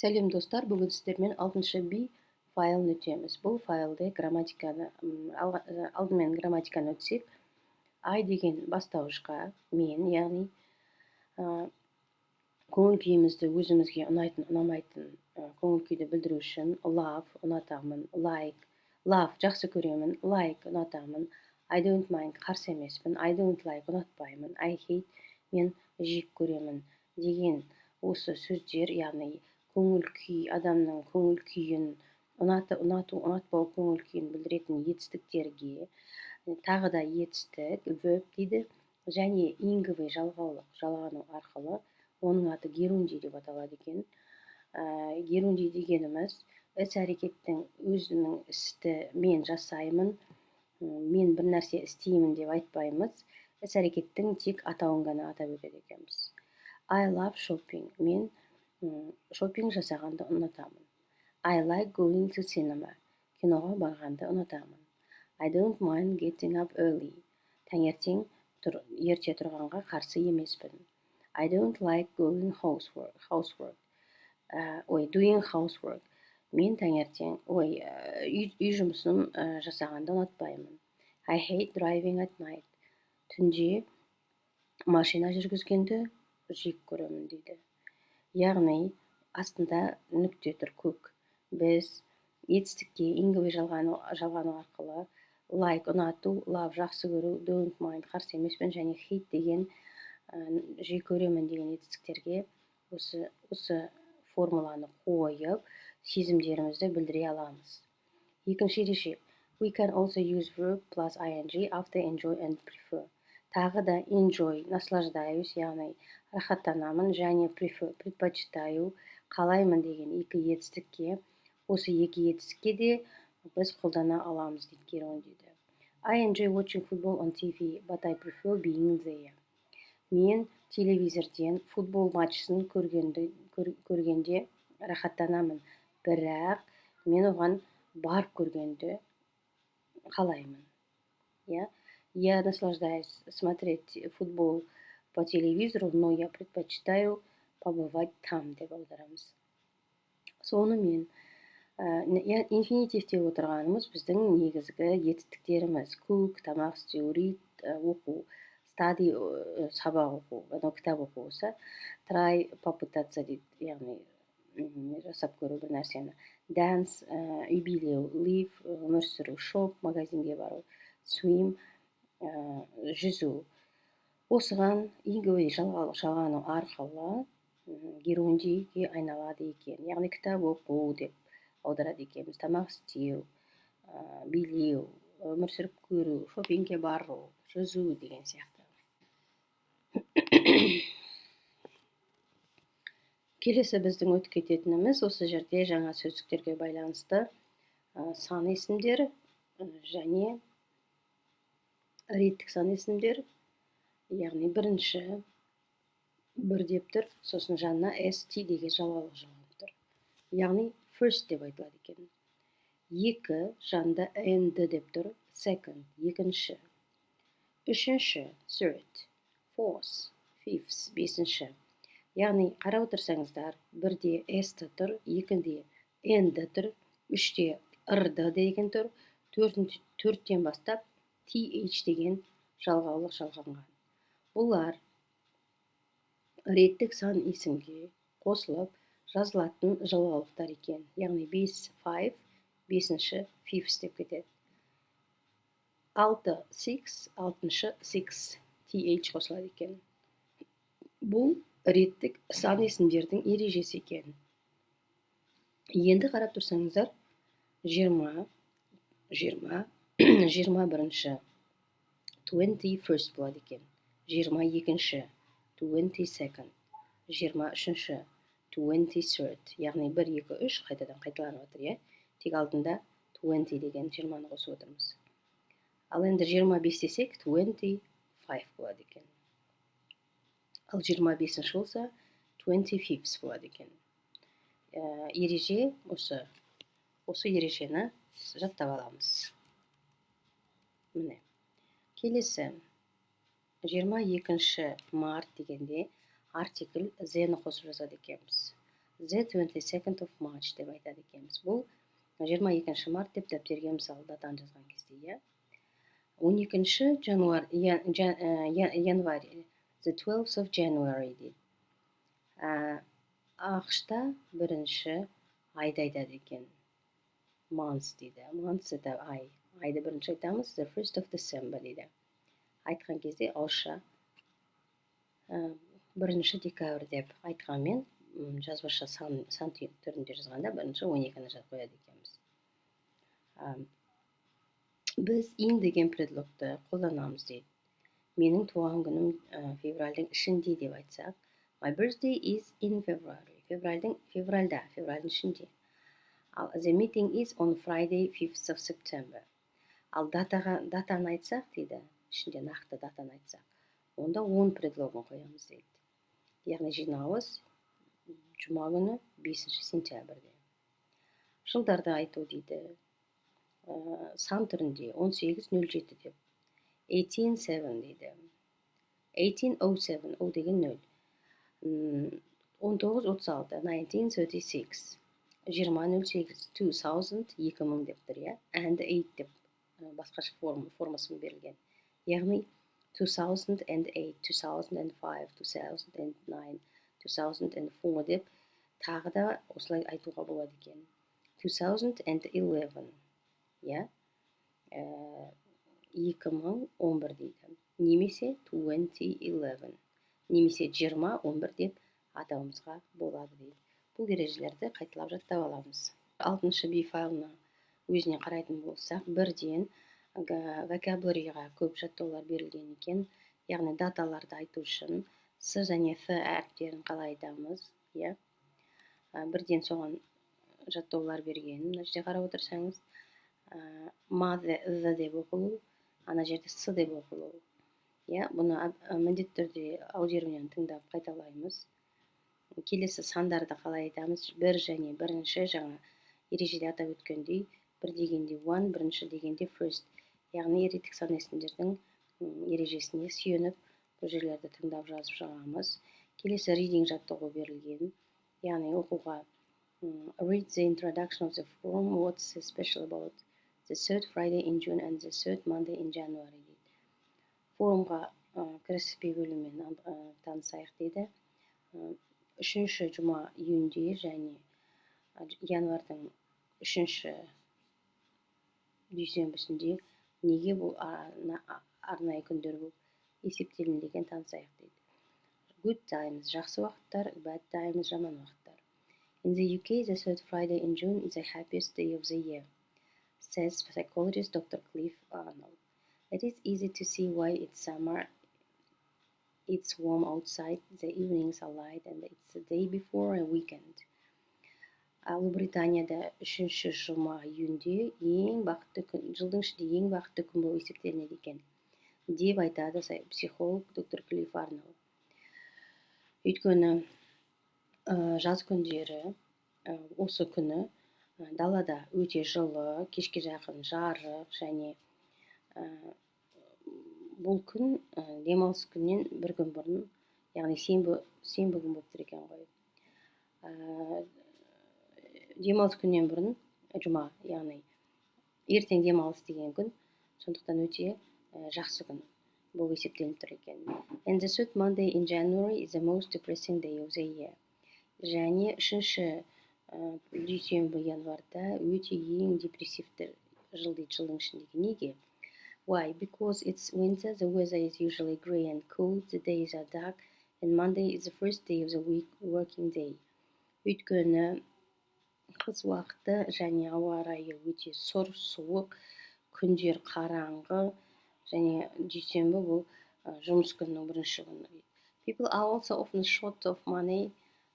Сәлем достар, бүгін сіздермен 6-шы B файлын өтеміз. Бұл файлды алдымен грамматиканы өтсек, I деген бастауышқа мен, яғни көңіл күйімізді өзімізге ұнайтын, ұнамайтын көңіл күйді білдіру үшін love, ұнатамын, like, love, жақсы көремін, like, ұнатамын, I don't mind, қарсы емеспін, I don't like, ұнатпаймын, I hate, мен жек көремін деген осы сөздер, яғни көңіл күй, адамның көңіл күйін, ұнатпау көңіл күйін білдіретін етістіктерге, тағы да етістік, verb дейді, және инговый жалғану арқылы, оның аты герундий деп аталады екен. Герундий дегеніміз іс-әрекеттің өзінің істі мен жасаймын, мен бір нәрсе істеймін деп айтпаймыз, іс-әрекеттің тек атауын ғана атап өтеді екенбіз. I love shopping. Мен шоппинг жасағанды ұнатамын. I like going to cinema. Киноға барғанды ұнатамын. I don't mind getting up early. Таңертең ерте тұрғанға қарсы емеспін. I don't like doing housework. Мен таңертең үй жұмысын жасағанды ұнатпаймын. I hate driving at night. Түнде машина жүргізгенді жек көремін дейді. Яғни астында нүкте тұр көк. Біз етістікке инговый жалғану арқылы like ұнату, love жақсы көру, don't mind қарсы емеспін және hate деген жек көремін деген етістіктерге осы формуланы қойып, сезімдерімізді білдіре аламыз. Екінші ереже. We can also use verb plus ing after enjoy and prefer. Тағы да enjoy, наслаждаюсь, яғни рахаттанамын, және prefer, предпочитаю, қалаймын деген осы екі етістікке де біз қолдана аламыз дейді герундийді. I enjoy watching football on TV, but I prefer being there. Мен телевизорден футбол матчысын көргенде рахаттанамын, бірақ мен оған барып көргенді қалаймын. Я наслаждаюсь смотреть футбол по телевизору, но я предпочитаю побывать там деп аударамыз. Сонымен инфинитивте отырғанымыз біздің негізгі етістіктеріміз. Cook, тамақ істеу, read, оқу, study, сабақ оқу, кітап оқу болса, try, попытаться дейді, яғни жасап көру бір нәрсені. Dance, үй билеу, live, өмір сүру, shop, магазинге бару, swim, жүзу. Осыған инговый жалғану арқылы герундийге айналады екен. Яғни кітап оқу деп аударады екенбіз. Тамақ істеу, билеу, өмір сүріп көру, шопингке бару, жүзу деген сияқты. Келесі біздің өтіп кететініміз осы жерде жаңа сөздіктерге байланысты сан есімдер және реттік сан есімдер, яғни бірінші бір деп тұр, сосын жанына st деген жалғаулық жалғанып тұр. Яғни first деп айтылады екен. Екі жанында and деп тұр, second, екінші. Үшінші, third, fourth, fifth, бесінші. Яғни қарап отырсаңыздар, бірде st тұр, екінде and тұр, үште rd деген тұр, төрттен бастап th деген жалғаулық жалғанған. Бұлар реттік сан есімге қосылып жазылатын жалғаулықтар екен. Яғни 5, бесінші, fifth деп кетеді. 6, 6, алтыншы, six, th қосылады екен. Бұл реттік сан есімдердің ережесі екен. Енді қарап тұрсаңыздар, 20, 21-ші, 21st болады екен. 22-ші, 22nd, 23-ші, 23rd, яғни 1, 2, 3 қайтадан қайталанып отыр, тек алдында 20 деген 20-ны қосып отырмыз. Ал енді 25 десек, 25 болады екен. Ал 25-ші болса, 25th болады екен. Ереже осы ережені жаттап аламыз. Міне. Келесі 22-ші март дегенде артикль зені қосып жазады екенбіз. The 22nd of March деп айтады екенбіз. Бұл 22 март деп дәптерге мысалы датаны жазған кезде, иә. 12 январь, the 12th of January дейді. ақшта бірінші айды айтады екен. Month дейді. Month это ай. Айды бірінші айтамыз, the 1st of December дейді. Айтқан кезде ауызша бірінші декабрь деп айтқанмен, жазбаша сан түрінде жазғанда бірінші 12-ні жазып қояды екенбіз. Біз in деген предлогты қолданамыз дейді. Менің туған күнім февральдың ішінде деп айтсақ, my birthday is in February. Февральдың ішінде. Ал the meeting is on Friday 5th of September. Ал датаны айтсақ дейді, ішінде нақты датаны айтсақ, онда 10 предлогын қоямыз дейді. Яғни жиналыс жұма күні 5 сентябрьде. Жылдарды айту дейді. Сан түрінде 1807 деп. 187 дейді. 1807, ол деген 0. 1936, 1936. 2008, 2000, 2000 деп тұр, иә. And 8 деп басқаша формасын берілген. Яғни 2008, 2005, 2009, 2004 деп тағы да осылай айтуға болады екен. 2011, иә, 2011 дейді. Немесе 2011, немесе 2011 деп атауымызға болады дейді. Бұл ережелерді қайталап жаттап аламыз. 6-шы B файлына өзіне қарайтын болсақ, бірден vocabularyға көп жаттаулар берілген екен. Яғни даталарды айту үшін с және th әріптерін қалай айтамыз, иә. Бірден соған жаттаулар берген. Мына жерде қарап отырсаңыз, ма the деп оқылу, ана жерде с деп оқылу. Иә, бұны міндетті түрде аудионы тыңдап қайталаймыз. Келесі сандарды қалай айтамыз? Бір және бірінші, жаңа ережеде атап өткендей, бір дегенде one, бірінші дегенде first. Яғни еретік сан есімдердің ережесіне сүйеніп, бұл жерлерді тыңдап жазып шығамыз. Келесі reading жаттығу берілген. Яғни оқуға read the introduction of the form, what's special about the third Friday in June and the third Monday in January дейді. Форумға кіріспе бөліммен танысайық дейді. Үшінші жұма июньде және январдың үшінші дүйсенбісінде неге бұл арнайы күндер болып есептелінген танысайық дейді. Good times, жақсы уақыттар, bad times, жаман уақыттар. In the UK, the third Friday in June is the happiest day of the year, says psychologist Dr. Cliff Arnold. It is easy to see why it's summer, it's warm outside, the evenings are light, and it's the day before a weekend. Ал Британияда үшінші жұма июньде ең бақытты күн, жылдың ішінде ең бақытты күн болып есептелінеді екен, деп айтады психолог доктор Клифф Арнолд. Өйткені жаз күндері осы күні далада өте жылы, кешке жақын жарық және бұл күн демалыс күннен бір күн бұрын, яғни сенбі күн болып тұр екен ғой. Демалыс күннен бұрын жұма, яғни ертең демалыс деген күн, сондықтан өте жақсы күн болып есептелініп тұр екен. And the third Monday in January is the most depressing day of the year. Және үшінші дүйсенбі январда өте ең депрессивті жыл дейді, жылдың ішіндегі. Неге? Why? Because it's winter, the weather is usually gray and cold, the days are dark, and Monday is the first day of the week, working day. Өйткені қыс уақыты және ауа райы өте сұр, суық, күндер қараңғы, және дүйсенбі бұл жұмыс күнінің бірінші күні. People are also often short of money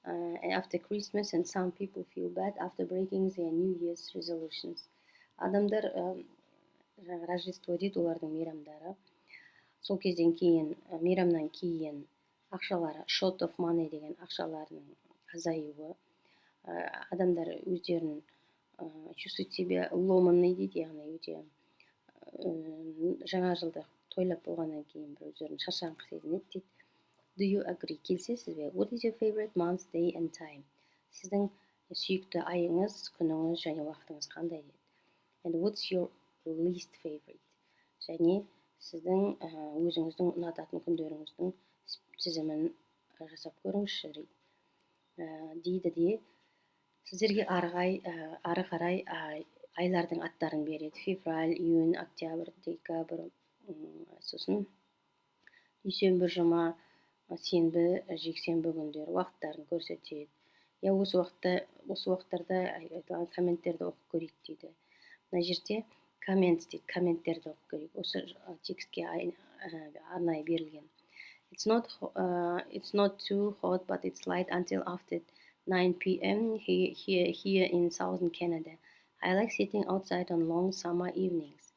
after Christmas, and some people feel bad after breaking their New Year's resolutions. Адамдар Рождество дейді, олардың мейрамдары. Сол кезден кейін, мейрамнан кейін ақшалары, short of money деген ақшаларының азаюы. Адамдар өздерін чувствует себя ломанный дейді, яғни өте жаңа жылды тойлап болғаннан кейін бір өздерін шаршаңқы сезінеді дейді. Do you agree? Келісесіз бе? What is your favorite month, day and time? сіздің сүйікті айыңыз, күніңіз және уақытыңыз қандай дейді. And what's your least favorite? Және сіздің өзіңіздің ұнататын күндеріңіздің тізімін жасап көріңізші дейді де сіздерге ары қарай айлардың аттарын береді. Февраль, июнь, октябрь, декабрь, сосын дүйсенбі, жұма, сенбі, жексенбі күндері уақыттарын көрсетеді. Осы уақыттарда айтылған комменттерді оқып көрейік дейді. Мына жерде коммент дейді, комменттерді оқып көрейік. Осы текстке арнайы берілген. It's not too hot, but it's light until after 9 p.m. here in southern Canada. I like sitting outside on long summer evenings.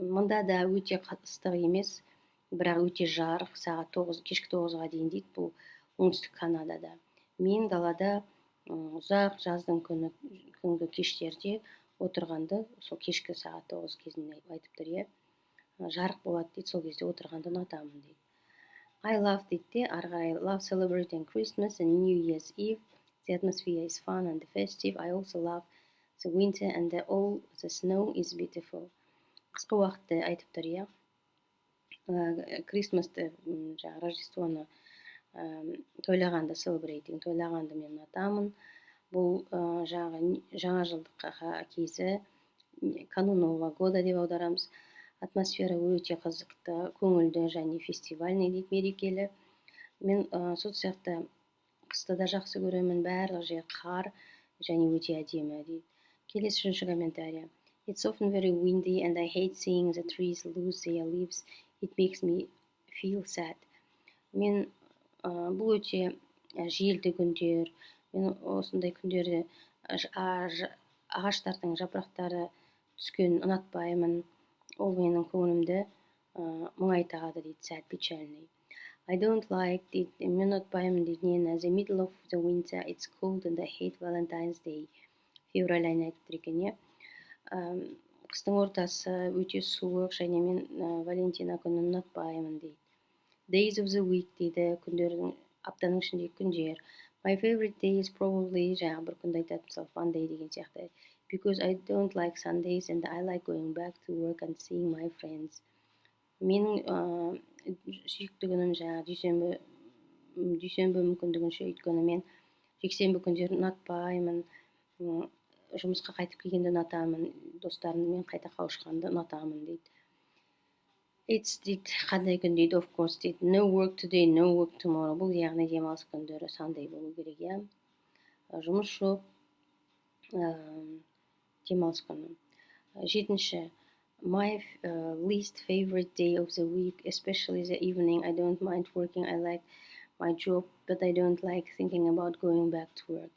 Мұнда да өте ыстық емес, бірақ өте жарық, сағат 9, кешкі 9-ға дейін дейді. Бұл оңтүстік Канадада. Мен далада ұзақ жаздың күнгі кештерде отырғанды, сол кешкі сағат 9 кезінде айтып тұр, жарық болады дейді, сол кезде отырғанды ұнатамын дейді. I love дейді, I love celebrating Christmas and New Year's Eve. The atmosphere is fun and festive. I also love the winter and all the snow is beautiful. Қысқы уақытты айтып тұр, Крисмасты, Рождествоны тойлағанды, celebrating, тойлағанды мен ұнатамын. Бұл жаңа жылдық кезі, канун Нового года деп аударамыз. Атмосфера өте қызықты, көңілді және фестивальный дейді, мерекелі. Мен сол сияқты қысты да жақсы көремін, барлық жер қар және өте әдемі дейді. Келесі үшінші комментарий. It's often very windy and I hate seeing the trees lose their leaves. It makes me feel sad. Мен бұл өте желді күндер, мен осындай күндерде ағаштардың жапырақтары түскен ұнатпаймын. Ол менің көңілімді мұңайтады дейді, sad, печальный. I don't like дейді, мен ұнатпаймын дейді, нені, the middle of the winter, it's cold and I hate Valentine's Day. Февраль айын айтып тұр екен, қыстың ортасы өте суық және мен Валентина күнін ұнатпаймын дейді. Days of the week дейді, күндердің, аптаның ішіндегі күндер. My favorite day is probably, жаңағы бір күнді айтады, мысалы, Monday деген сияқты. Because I don't like Sundays and I like going back to work and seeing my friends. Менің сүйікті күнім жаңағы дүйсенбі мүмкіндігінше, өйткені мен жексенбі күндерін ұнатпаймын, жұмысқа қайтып келгенді ұнатамын, достарыммен қайта қауышқанды ұнатамын дейді. It's дейді, қандай күн дейді, of course дейді, no work today, no work tomorrow. Бұл яғни демалыс күндері Sunday болу керек, жұмыс жоқ, демалыс күні. Жетінші. My least favorite day of the week, especially the evening. I don't mind working. I like my job, but I don't like thinking about going back to work.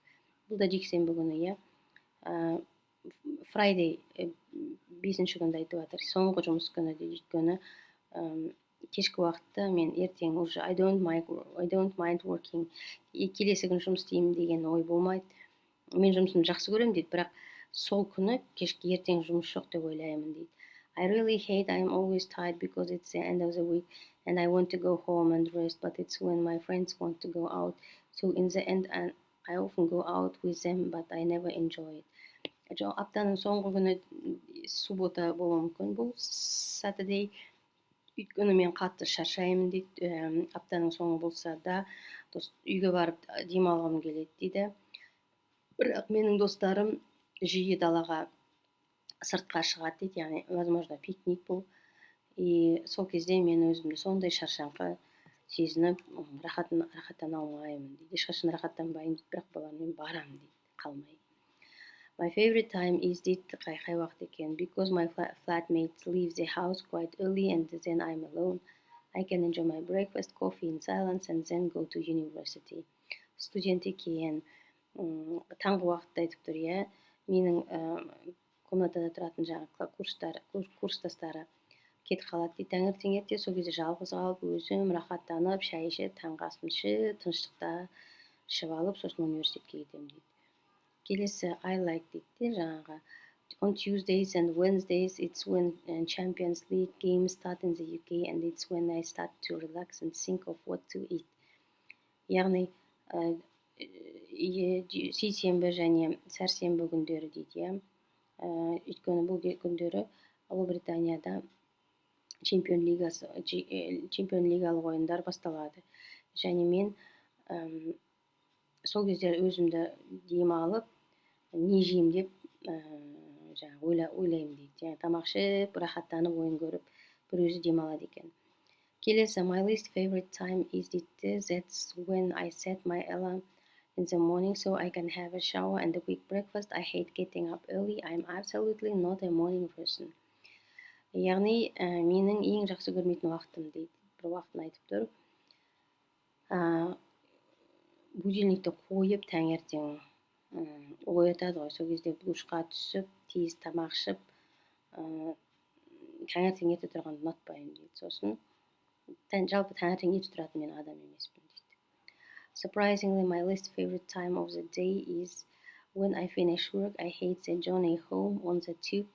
Бұл да жексенбі күні, Friday, бесінші күнді айтып жатыр. Соңғы жұмыс күні дейді, өйткені кешкі уақытта мен ертең уже I don't mind working. Келесі күн жұмыс істеймін деген ой болмайды. Мен жұмысымды жақсы көремін дейді, бірақ сол күні кешкі ертең жұмыс жоқ деп ойлаймын дейді. I really hate I'm always tired because it's the end of the week and I want to go home and rest, but it's when my friends want to go out. So in the end I often go out with them, but I never enjoy it. Аптаның соңғы күні суббота болуы мүмкін, бұл Saturday, өйткені мен қатты шаршаймын дейді. Аптаның соңы болса да үйге барып демалғым келеді дейді. Бірақ менің достарым жиі далаға сыртқа шығады дейді, яғни, возможно, пикник бұл. Сол кезде мен өзімді сондай шаршаңқы сезініп, рахаттана алмаймын дейді. Ешқашан рахаттанбаймын дейді, бірақ балармен барамын дейді, қалмай. My favorite time is дейді, қай уақыт екен, because my flatmates leave the house quite early and then I'm alone. I can enjoy my breakfast, coffee in silence and then go to university. Студент екен, таңғы уақытта айтып тұр, менің комнатада тұратын жаңағы курстастары кетіп қалады дейді, таңертең ерте, сол кезде жалғыз қалып, өзім рахаттанып, шай ішіп, таңғы асымды ішіп, тыныштықта ішіп алып, сосын университетке кетемін дейді. Келесі I like дейді, жаңағы on Tuesdays and Wednesdays it's when Champions League games start in the UK and it's when I start to relax and think of what to eat. Яғни сейсенбі және сәрсенбі күндері дейді, иә. Өйткені бұл күндері Ұлыбританияда чемпион лигалық ойындар басталады. Және мен сол кезде өзімді демалып, не жеймін деп ойлаймын дейді. Тамақ ішіп, рахаттанып, ойын көріп, бір өзі демалады екен. Келесі, my least favorite time is дейді. That's when I set my alarm in the morning so I can have a shower and a quick breakfast. I hate getting up early. I'm absolutely not a morning person. Яғни, менің ең жақсы көрмейтін уақытым дейді. Бір уақытын айтып тұр. Будильникті қойып, таңертең оятады ғой. Сол кезде душқа түсіп, тез тамақ ішіп, таңертең ерте тұрғанды ұнатпаймын дейді. Сосын жалпы таңертең ерте тұратын мен адам емеспін дейді. Surprisingly, my least favorite time of the day is when I finish work. I hate the journey home on the tube.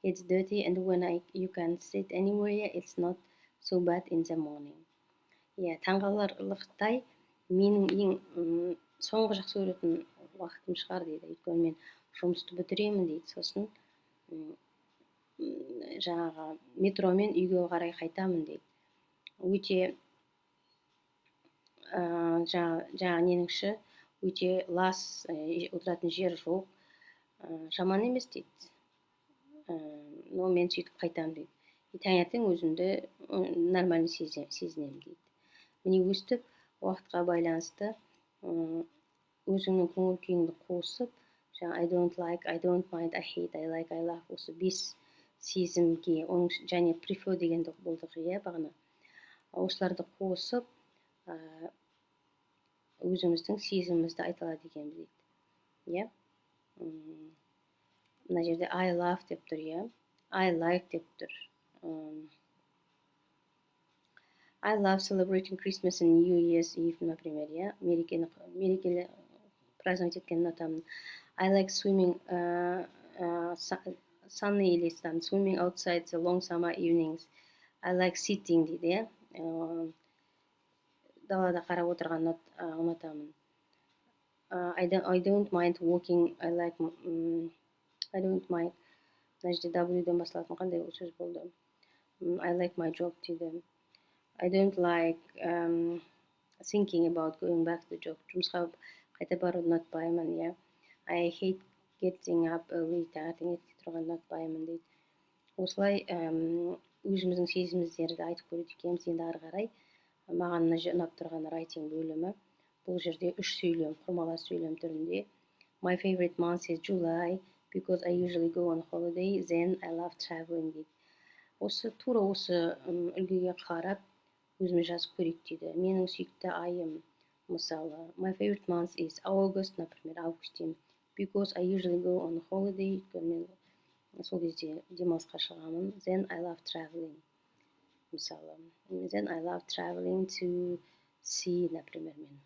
It's dirty and when you can sit anywhere, it's not so bad in the morning. Таңғаларлықтай менің ең соңғы жақсы көретін уақытым шығар дейді. Өйткені мен жұмысты бітіремін дейді. Сосын метромен үйге қарай қайтамын дейді. Өте неніңші өте лас, отыратын жер жоқ, жаман емес дейді. Но мен сөйтіп қайтамын дейді. Таңертең өзімді нормально сезінемін дейді. Міне өстіп, уақытқа байланысты өзіңнің көңіл күйіңді қосып, I don't like, I don't mind, I hate, I like, I love, осы 5 сезімге, және prefer дегенді болдық, бағана. Осыларды қосып, өзіміздің сезімімізді айта алады екенбіз дейді. Мына жерде I love деп тұр, I like деп тұр. I love celebrating Christmas and New Year's Eve, например, мерекелі праздновать еткенін ұнатамын. I like swimming, sunny или swimming outside the long summer evenings. I like sitting дейді, далада қарап отырғанды ұнатамын. I don't mind walking, I don't mind. Мына жерде W-ден басылатын қандай сөз болды? I like my job дейді. I don't like thinking about going back to job. Жұмысқа қайта баруды ұнатпаймын, I hate getting up early. Таңертең ерте тұрғанды ұнатпаймын дейді. Осылай өзіміздің сезімдерді айтып көреді екенбіз. Енді ары қарай маған ұнап тұрған writing бөлімі. Бұл жерде 3 сөйлем, құрмалас сөйлем түрінде. My favorite month is July because I usually go on holiday. Then I love traveling дейді. Тура осы үлгіге қарап өзіме жазып көрейік дейді. Менің сүйікті айым, мысалы, my favorite month is August, например, августин, because I usually go on holiday, мен сол кезде демалысқа шығамын. Then I love traveling, мысалы, then I love traveling to see, например, мен